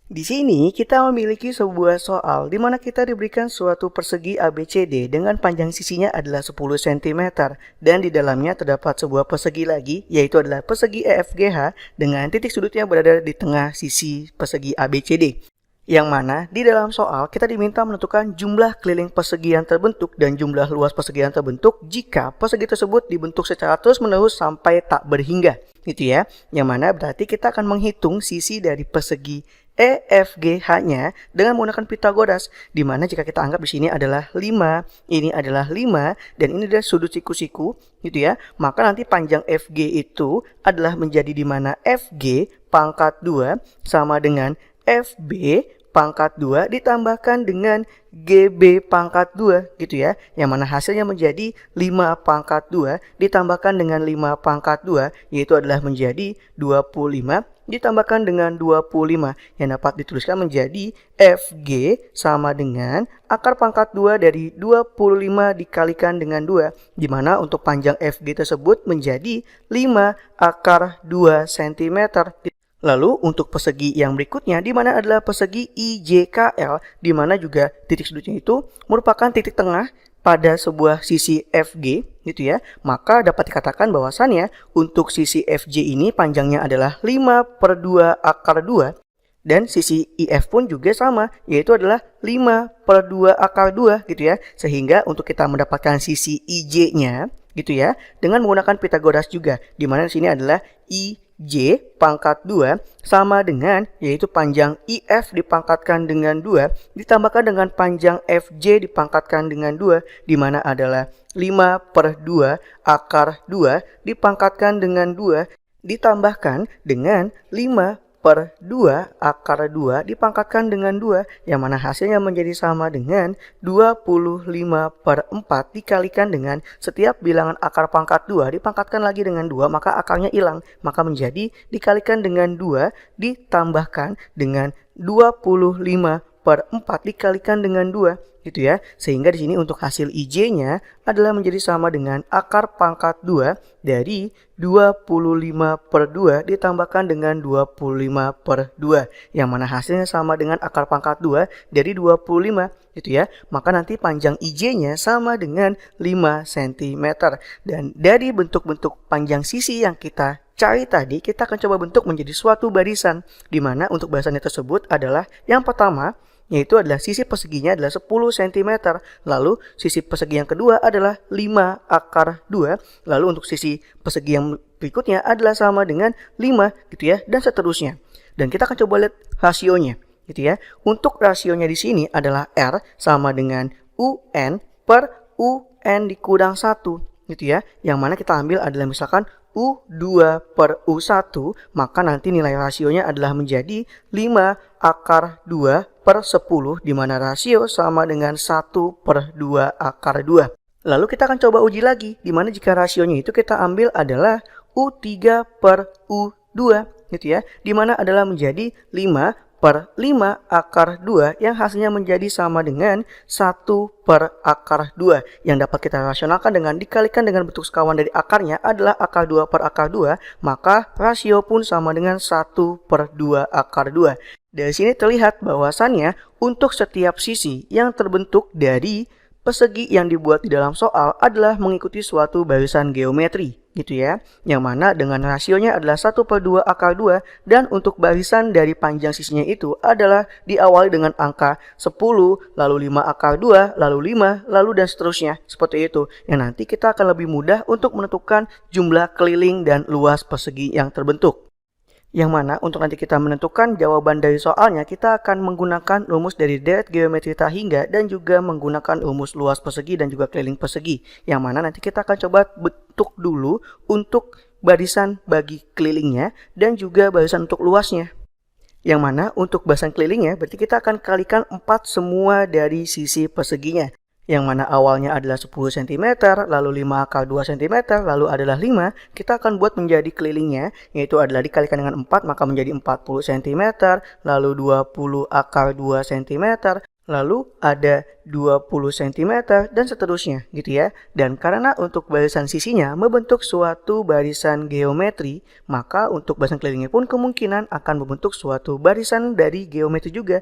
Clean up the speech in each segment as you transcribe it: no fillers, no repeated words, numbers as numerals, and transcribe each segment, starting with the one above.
Di sini kita memiliki sebuah soal di mana kita diberikan suatu persegi ABCD dengan panjang sisinya adalah 10 cm dan di dalamnya terdapat sebuah persegi lagi yaitu adalah persegi EFGH dengan titik sudutnya berada di tengah sisi persegi ABCD. Yang mana di dalam soal kita diminta menentukan jumlah keliling persegi yang terbentuk dan jumlah luas persegi yang terbentuk jika persegi tersebut dibentuk secara terus-menerus sampai tak berhingga. Gitu ya. Yang mana berarti kita akan menghitung sisi dari persegi EFGH-nya dengan menggunakan Pitagoras, di mana jika kita anggap di sini adalah 5, ini adalah 5 dan ini adalah sudut siku-siku, gitu ya. Maka nanti panjang FG itu adalah menjadi di mana FG pangkat 2 sama dengan FB pangkat 2 ditambahkan dengan GB pangkat 2 gitu ya. Yang mana hasilnya menjadi 5 pangkat 2 ditambahkan dengan 5 pangkat 2 yaitu adalah menjadi 25 ditambahkan dengan 25 yang dapat dituliskan menjadi FG sama dengan akar pangkat 2 dari 25 dikalikan dengan 2 di mana untuk panjang FG tersebut menjadi 5 akar 2 cm. Lalu untuk persegi yang berikutnya di mana adalah persegi IJKL di mana juga titik sudutnya itu merupakan titik tengah pada sebuah sisi FG gitu ya. Maka dapat dikatakan bahwasannya untuk sisi FJ ini panjangnya adalah 5/2 akar 2 dan sisi IF pun juga sama yaitu adalah 5/2 akar 2 gitu ya. Sehingga untuk kita mendapatkan sisi IJ-nya gitu ya dengan menggunakan Pitagoras juga di mana di sini adalah IJ pangkat 2 sama dengan yaitu panjang IF dipangkatkan dengan 2 ditambahkan dengan panjang FJ dipangkatkan dengan 2 di mana adalah 5/2 akar 2 dipangkatkan dengan 2 ditambahkan dengan 5/2 akar 2 dipangkatkan dengan 2 yang mana hasilnya menjadi sama dengan 25/4 dikalikan dengan setiap bilangan akar pangkat 2 dipangkatkan lagi dengan 2 maka akarnya hilang maka menjadi dikalikan dengan 2 ditambahkan dengan 25/4 dikalikan dengan 2 gitu ya. Sehingga di sini untuk hasil IJ-nya adalah menjadi sama dengan akar pangkat 2 dari 25/2 ditambahkan dengan 25/2 yang mana hasilnya sama dengan akar pangkat 2 dari 25 gitu ya. Maka nanti panjang IJ-nya sama dengan 5 cm. Dan dari bentuk-bentuk panjang sisi yang kita cari tadi, kita akan coba bentuk menjadi suatu barisan di mana untuk barisannya tersebut adalah yang pertama yaitu adalah sisi perseginya adalah 10 cm. Lalu sisi persegi yang kedua adalah 5 akar 2. Lalu untuk sisi persegi yang berikutnya adalah sama dengan 5 gitu ya dan seterusnya. Dan kita akan coba lihat rasionya gitu ya. Untuk rasionya di sini adalah R sama dengan UN per UN dikurang 1 gitu ya. Yang mana kita ambil adalah misalkan U2/U1 maka nanti nilai rasionya adalah menjadi 5 akar 2/10 di mana rasio sama dengan 1/2 akar 2. Lalu kita akan coba uji lagi di mana jika rasionya itu kita ambil adalah U3/U2 gitu ya. Di mana adalah menjadi 5/5 akar 2 yang hasilnya menjadi sama dengan 1/akar 2 yang dapat kita rasionalkan dengan dikalikan dengan bentuk sekawan dari akarnya adalah akar 2/akar 2 maka rasio pun sama dengan 1/2 akar 2. Dari sini terlihat bahwasannya untuk setiap sisi yang terbentuk dari persegi yang dibuat di dalam soal adalah mengikuti suatu barisan geometri gitu ya. Yang mana dengan rasionya adalah 1/2 akar 2 dan untuk barisan dari panjang sisinya itu adalah diawali dengan angka 10, lalu 5 akar 2, lalu 5, lalu dan seterusnya. Seperti itu. Yang nanti kita akan lebih mudah untuk menentukan jumlah keliling dan luas persegi yang terbentuk. Yang mana untuk nanti kita menentukan jawaban dari soalnya kita akan menggunakan rumus dari deret geometri tak hingga dan juga menggunakan rumus luas persegi dan juga keliling persegi. Yang mana nanti kita akan coba bentuk dulu untuk barisan bagi kelilingnya dan juga barisan untuk luasnya. Yang mana untuk barisan kelilingnya berarti kita akan kalikan 4 semua dari sisi perseginya. Yang mana awalnya adalah 10 cm, lalu 5 akar 2 cm, lalu adalah 5, kita akan buat menjadi kelilingnya, yaitu adalah dikalikan dengan 4, maka menjadi 40 cm, lalu 20 akar 2 cm, Lalu ada 20 cm dan seterusnya gitu ya. Dan karena untuk barisan sisinya membentuk suatu barisan geometri, maka untuk barisan kelilingnya pun kemungkinan akan membentuk suatu barisan dari geometri juga.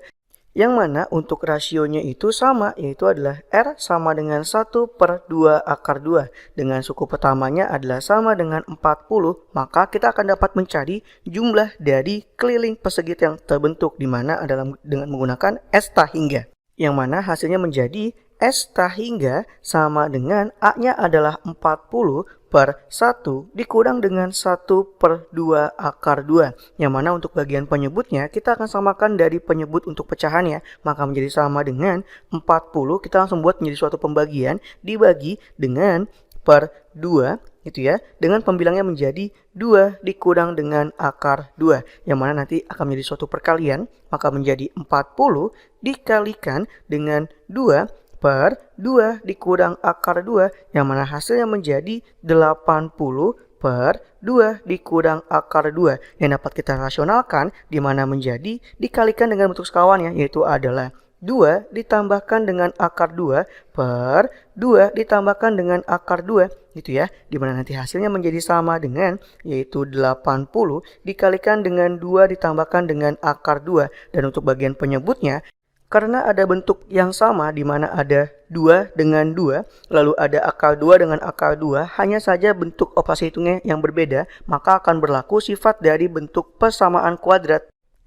Yang mana untuk rasionya itu sama, yaitu adalah R sama dengan 1/2 akar 2. Dengan suku pertamanya adalah sama dengan 40, maka kita akan dapat mencari jumlah dari keliling persegi yang terbentuk, di mana adalah dengan menggunakan S tahingga. Yang mana hasilnya menjadi S tahingga sama dengan A-nya adalah 40/1 dikurang dengan 1/2 akar 2. Yang mana untuk bagian penyebutnya kita akan samakan dari penyebut untuk pecahannya. Maka menjadi sama dengan 40, kita langsung buat menjadi suatu pembagian dibagi dengan per 2 gitu ya. Dengan pembilangnya menjadi 2 dikurang dengan akar 2. Yang mana nanti akan menjadi suatu perkalian. Maka menjadi 40 dikalikan dengan 2/2 dikurang akar 2. Yang mana hasilnya menjadi 80/2 dikurang akar 2. Yang dapat kita rasionalkan di mana menjadi dikalikan dengan bentuk sekawannya, yaitu adalah 2 ditambahkan dengan akar 2 per 2 ditambahkan dengan akar 2 gitu ya. Dimana nanti hasilnya menjadi sama dengan yaitu 80 dikalikan dengan 2 ditambahkan dengan akar 2. Dan untuk bagian penyebutnya, karena ada bentuk yang sama di mana ada 2 dengan 2, lalu ada akar 2 dengan akar 2, hanya saja bentuk operasi hitungnya yang berbeda, maka akan berlaku sifat dari bentuk persamaan kuadrat.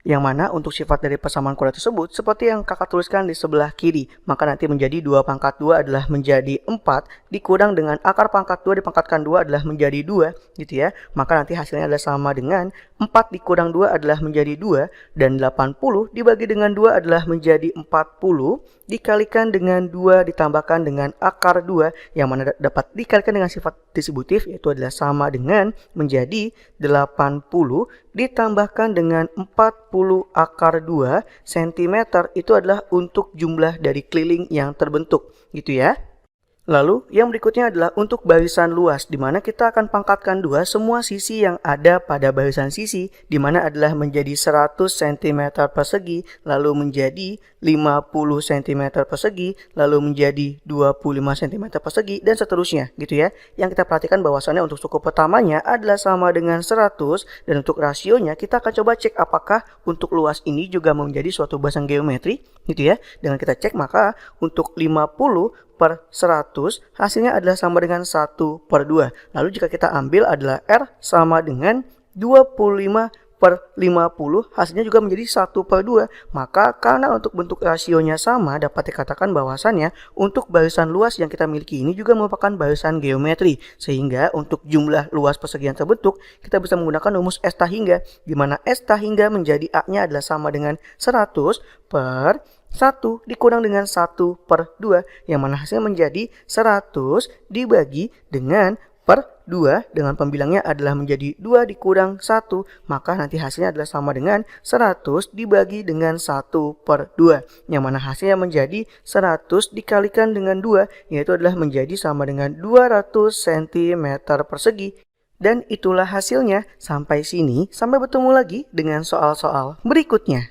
Yang mana untuk sifat dari persamaan kuadrat tersebut seperti yang kakak tuliskan di sebelah kiri. Maka nanti menjadi 2 pangkat 2 adalah menjadi 4 dikurang dengan akar pangkat 2 dipangkatkan 2 adalah menjadi 2 gitu ya. Maka nanti hasilnya adalah sama dengan 4 dikurang 2 adalah menjadi 2 dan 80 dibagi dengan 2 adalah menjadi 40 dikalikan dengan 2 ditambahkan dengan akar 2 yang mana dapat dikalikan dengan sifat distributif, yaitu adalah sama dengan menjadi 80 ditambahkan dengan 40 akar 2 cm itu adalah untuk jumlah dari keliling yang terbentuk gitu ya. Lalu yang berikutnya adalah untuk barisan luas, di mana kita akan pangkatkan 2 semua sisi yang ada pada barisan sisi, di mana adalah menjadi 100 cm persegi, lalu menjadi 50 cm persegi, lalu menjadi 25 cm persegi, dan seterusnya gitu ya. Yang kita perhatikan bahwasannya untuk suku pertamanya adalah sama dengan 100, dan untuk rasionya kita akan coba cek apakah untuk luas ini juga menjadi suatu barisan geometri gitu ya. Dengan kita cek maka untuk 50/100 hasilnya adalah sama dengan 1/2. Lalu jika kita ambil adalah R sama dengan 25/50 hasilnya juga menjadi 1/2. Maka karena untuk bentuk rasionya sama, dapat dikatakan bahwasannya untuk barisan luas yang kita miliki ini juga merupakan barisan geometri. Sehingga untuk jumlah luas persegi yang terbentuk kita bisa menggunakan rumus S tahingga, di mana S tahingga menjadi A-nya adalah sama dengan 100/1 dikurang dengan 1/2, yang mana hasilnya menjadi 100 dibagi dengan per 2 dengan pembilangnya adalah menjadi 2 dikurang 1, maka nanti hasilnya adalah sama dengan 100 dibagi dengan 1/2, yang mana hasilnya menjadi 100 dikalikan dengan 2, yaitu adalah menjadi sama dengan 200 cm persegi. Dan itulah hasilnya. Sampai sini, sampai bertemu lagi dengan soal-soal berikutnya.